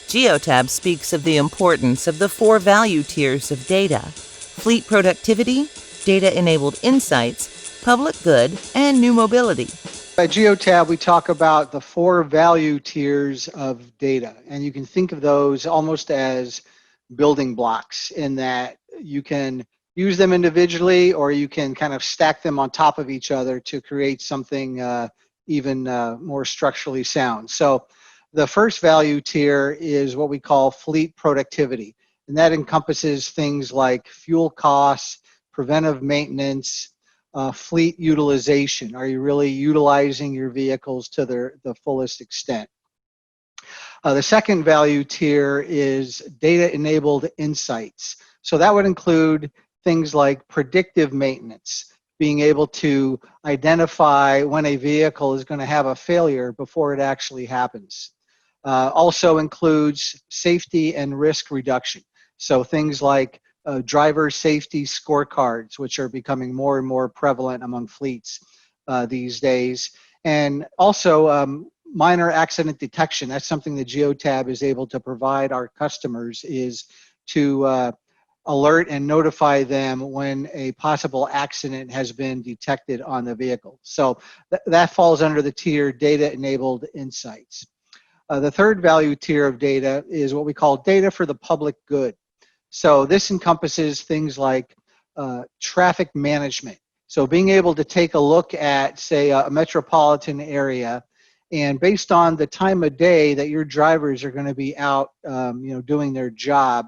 Geotab speaks of the importance of the 4 value tiers of data: fleet productivity, data-enabled insights, public good, and new mobility. At Geotab, we talk about the 4 value tiers of data, and you can think of those almost as building blocks in that you can use them individually or you can kind of stack them on top of each other to create something even more structurally sound. So the first value tier is what we call fleet productivity, and that encompasses things like fuel costs, preventive maintenance, fleet utilization. Are you really utilizing your vehicles to the fullest extent? The second value tier is data-enabled insights. So that would include things like predictive maintenance, being able to identify when a vehicle is going to have a failure before it actually happens. Also includes safety and risk reduction. So things like driver safety scorecards, which are becoming more and more prevalent among fleets these days. And also minor accident detection. That's something that Geotab is able to provide our customers, is to alert and notify them when a possible accident has been detected on the vehicle. So that falls under the tier data-enabled insights. The third value tier of data is what we call data for the public good. So this encompasses things like traffic management. So being able to take a look at, say, a metropolitan area, and based on the time of day that your drivers are going to be out, doing their job,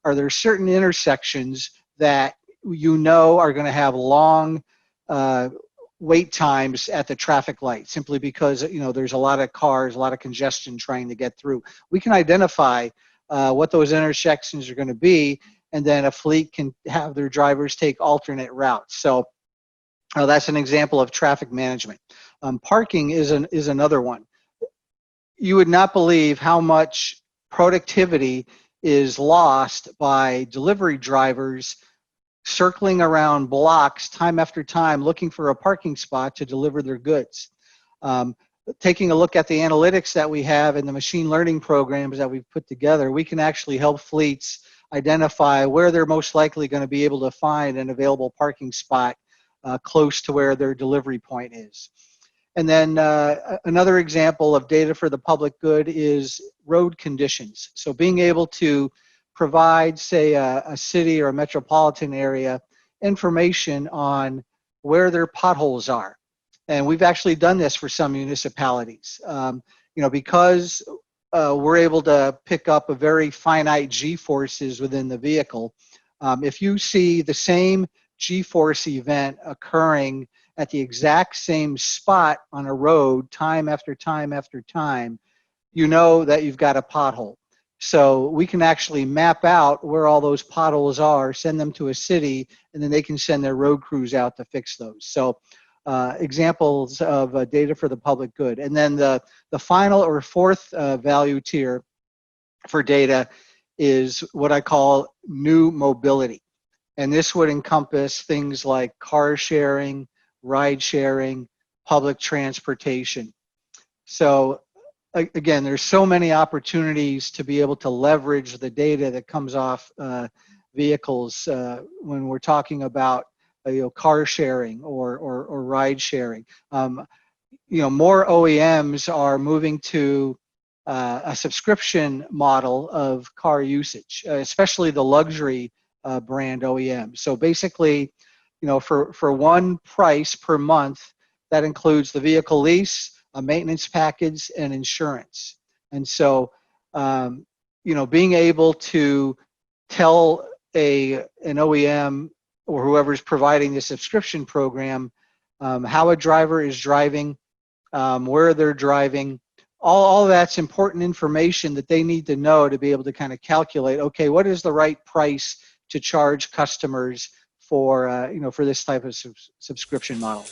are there certain intersections that are going to have long wait times at the traffic light, simply because there's a lot of cars, a lot of congestion trying to get through. We can identify what those intersections are going to be, and then a fleet can have their drivers take alternate routes. So that's an example of traffic management. Parking is another one. You would not believe how much productivity is lost by delivery drivers circling around blocks time after time looking for a parking spot to deliver their goods. Taking a look at the analytics that we have and the machine learning programs that we've put together, we can actually help fleets identify where they're most likely going to be able to find an available parking spot close to where their delivery point is. And then another example of data for the public good is road conditions. So being able to provide, say, a city or a metropolitan area information on where their potholes are. And we've actually done this for some municipalities. Because we're able to pick up a very finite G-forces within the vehicle. If you see the same G-force event occurring at the exact same spot on a road time after time after time, you know that you've got a pothole. So we can actually map out where all those potholes are, send them to a city, and then they can send their road crews out to fix those. So examples of data for the public good. And then the final or fourth value tier for data is what I call new mobility. And this would encompass things like car sharing, ride sharing, public transportation. So again, there's so many opportunities to be able to leverage the data that comes off vehicles when we're talking about car sharing or ride sharing. More OEMs are moving to a subscription model of car usage, especially the luxury brand OEM. So basically, for one price per month, that includes the vehicle lease, a maintenance package, and insurance. And so, being able to tell an OEM or whoever's providing the subscription program how a driver is driving, where they're driving, all that's important information that they need to know to be able to kind of calculate, okay, what is the right price to charge customers for this type of subscription model.